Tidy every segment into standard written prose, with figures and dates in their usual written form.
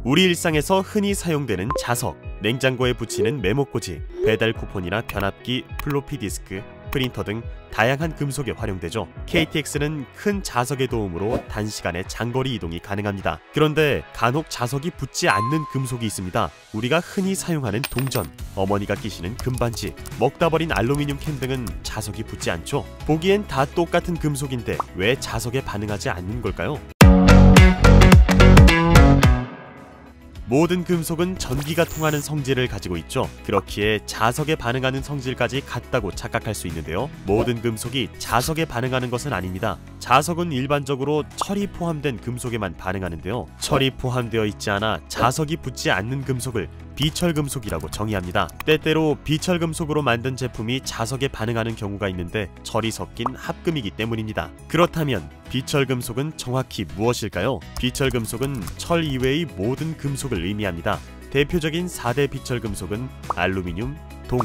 우리 일상에서 흔히 사용되는 자석, 냉장고에 붙이는 메모꽂이, 배달 쿠폰이나 변압기, 플로피 디스크, 프린터 등 다양한 금속에 활용되죠. KTX는 큰 자석의 도움으로 단시간에 장거리 이동이 가능합니다. 그런데 간혹 자석이 붙지 않는 금속이 있습니다. 우리가 흔히 사용하는 동전, 어머니가 끼시는 금반지, 먹다 버린 알루미늄 캔 등은 자석이 붙지 않죠. 보기엔 다 똑같은 금속인데 왜 자석에 반응하지 않는 걸까요? 모든 금속은 전기가 통하는 성질을 가지고 있죠. 그렇기에 자석에 반응하는 성질까지 같다고 착각할 수 있는데요. 모든 금속이 자석에 반응하는 것은 아닙니다. 자석은 일반적으로 철이 포함된 금속에만 반응하는데요. 철이 포함되어 있지 않아 자석이 붙지 않는 금속을 비철금속이라고 정의합니다. 때때로 비철금속으로 만든 제품이 자석에 반응하는 경우가 있는데 철이 섞인 합금이기 때문입니다. 그렇다면 비철금속은 정확히 무엇일까요? 비철금속은 철 이외의 모든 금속을 의미합니다. 대표적인 4대 비철금속은 알루미늄, 동,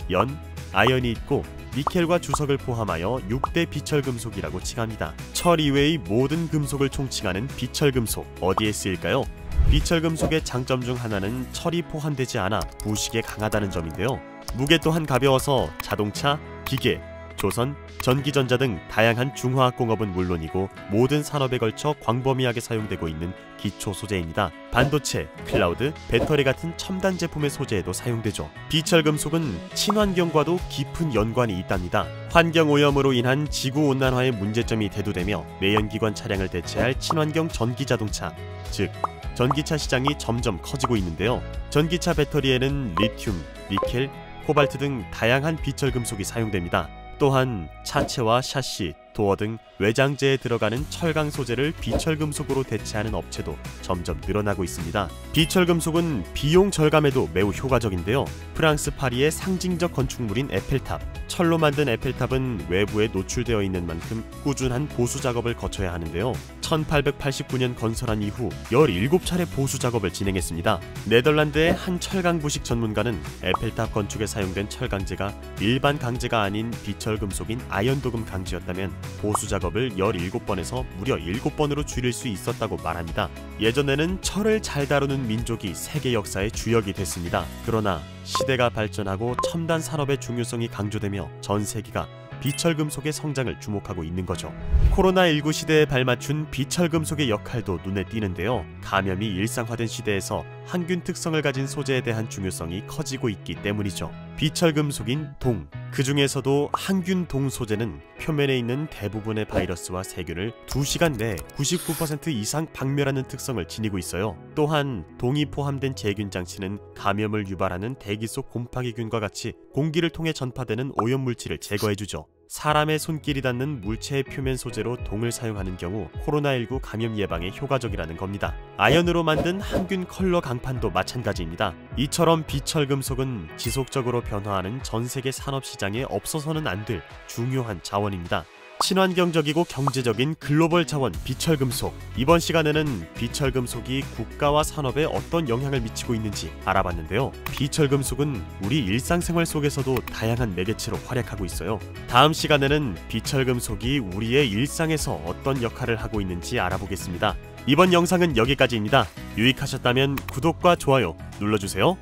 연, 아연이 있고 니켈과 주석을 포함하여 6대 비철금속이라고 칭합니다. 철 이외의 모든 금속을 총칭하는 비철금속, 어디에 쓰일까요? 비철금속의 장점 중 하나는 철이 포함되지 않아 부식에 강하다는 점인데요. 무게 또한 가벼워서 자동차, 기계, 조선, 전기전자 등 다양한 중화학공업은 물론이고 모든 산업에 걸쳐 광범위하게 사용되고 있는 기초 소재입니다. 반도체, 클라우드, 배터리 같은 첨단 제품의 소재에도 사용되죠. 비철금속은 친환경과도 깊은 연관이 있답니다. 환경오염으로 인한 지구온난화의 문제점이 대두되며 내연기관 차량을 대체할 친환경 전기자동차, 즉 전기차 시장이 점점 커지고 있는데요. 전기차 배터리에는 리튬, 니켈, 코발트 등 다양한 비철금속이 사용됩니다. 또한 차체와 샤시, 도어 등 외장재에 들어가는 철강 소재를 비철금속으로 대체하는 업체도 점점 늘어나고 있습니다. 비철금속은 비용 절감에도 매우 효과적인데요. 프랑스 파리의 상징적 건축물인 에펠탑, 철로 만든 에펠탑은 외부에 노출되어 있는 만큼 꾸준한 보수 작업을 거쳐야 하는데요. 1889년 건설한 이후 17차례 보수 작업을 진행했습니다. 네덜란드의 한 철강 부식 전문가는 에펠탑 건축에 사용된 철강재가 일반 강재가 아닌 비철금속인 아연도금 강재였다면 보수 작업을 17번에서 무려 7번으로 줄일 수 있었다고 말합니다. 예전에는 철을 잘 다루는 민족이 세계 역사의 주역이 됐습니다. 그러나 시대가 발전하고 첨단 산업의 중요성이 강조되며 전 세계가 비철금속의 성장을 주목하고 있는 거죠. 코로나19 시대에 발맞춘 비철금속의 역할도 눈에 띄는데요. 감염이 일상화된 시대에서 항균 특성을 가진 소재에 대한 중요성이 커지고 있기 때문이죠. 비철금속인 동, 그 중에서도 항균 동 소재는 표면에 있는 대부분의 바이러스와 세균을 2시간 내에 99% 이상 박멸하는 특성을 지니고 있어요. 또한 동이 포함된 제균 장치는 감염을 유발하는 대기 속 곰팡이균과 같이 공기를 통해 전파되는 오염물질을 제거해주죠. 사람의 손길이 닿는 물체의 표면 소재로 동을 사용하는 경우 코로나19 감염 예방에 효과적이라는 겁니다. 아연으로 만든 항균 컬러 강판도 마찬가지입니다. 이처럼 비철금속은 지속적으로 변화하는 전 세계 산업 시장에 없어서는 안 될 중요한 자원입니다. 친환경적이고 경제적인 글로벌 자원 비철금속. 이번 시간에는 비철금속이 국가와 산업에 어떤 영향을 미치고 있는지 알아봤는데요. 비철금속은 우리 일상생활 속에서도 다양한 매개체로 활약하고 있어요. 다음 시간에는 비철금속이 우리의 일상에서 어떤 역할을 하고 있는지 알아보겠습니다. 이번 영상은 여기까지입니다. 유익하셨다면 구독과 좋아요 눌러주세요.